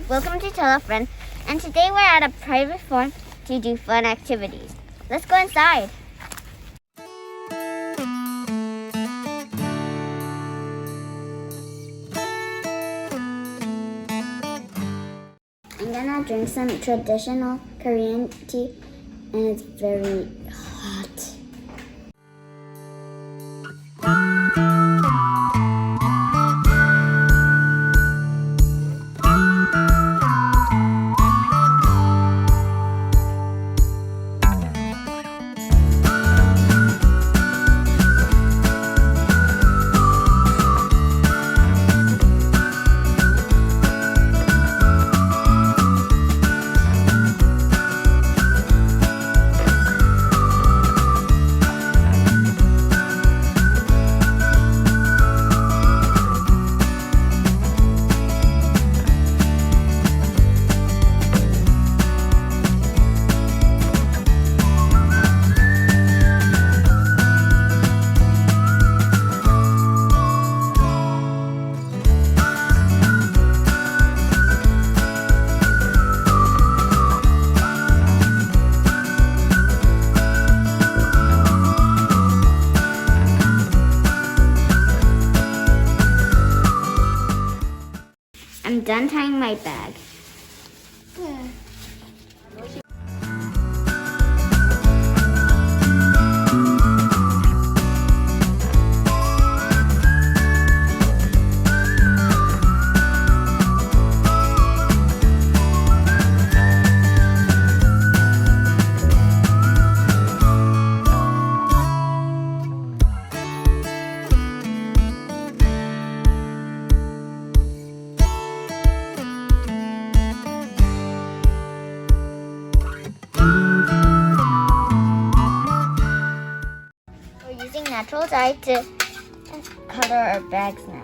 Welcome to Tella Friend, and today we're at a private farm to do fun activities. Let's go inside. I'm gonna drink some traditional Korean tea, and it's very hot. I'm done tying my bag. Using natural dye to color our bags now.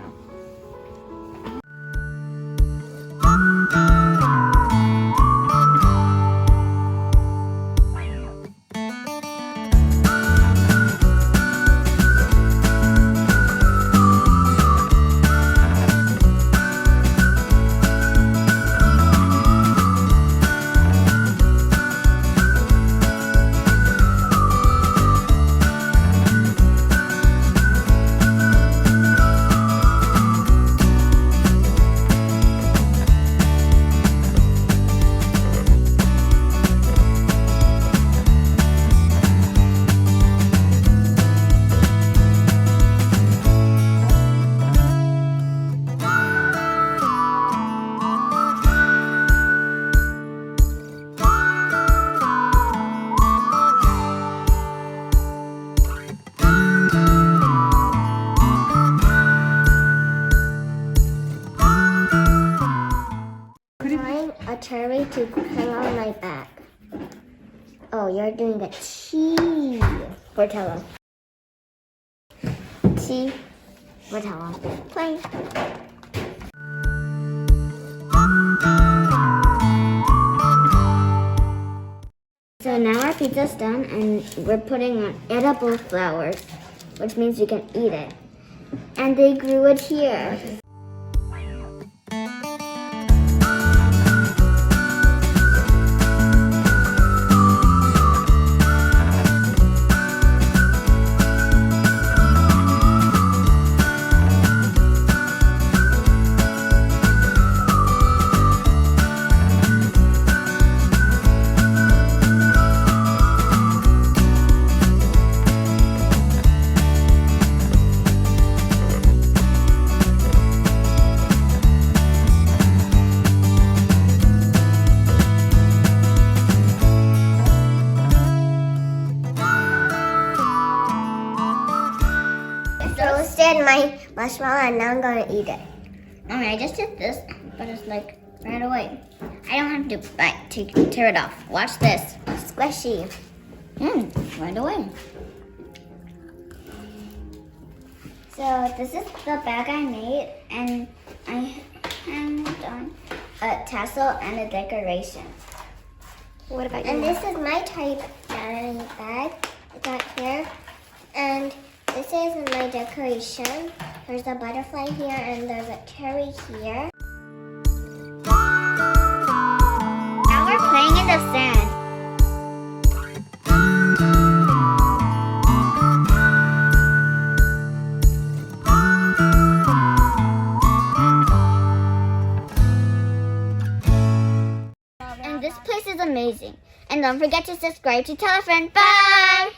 A cherry to hang on my back. Oh, you're doing a T for Tella. T for Tella. Play. So now our pizza's done, and we're putting on edible flowers, which means we can eat it. And they grew it here. Roasted my marshmallow, and now I'm gonna eat it. I just did this, but it's like right away. I don't have to bite to tear it off. Watch this. Squishy. Right away. So this is the bag I made, and I hanged on a tassel and a decoration. What about you? And this is my type bag. I got here, and this is my decoration. There's a butterfly here and there's a cherry here. this is amazing. And don't forget to subscribe to tell a friend. Bye!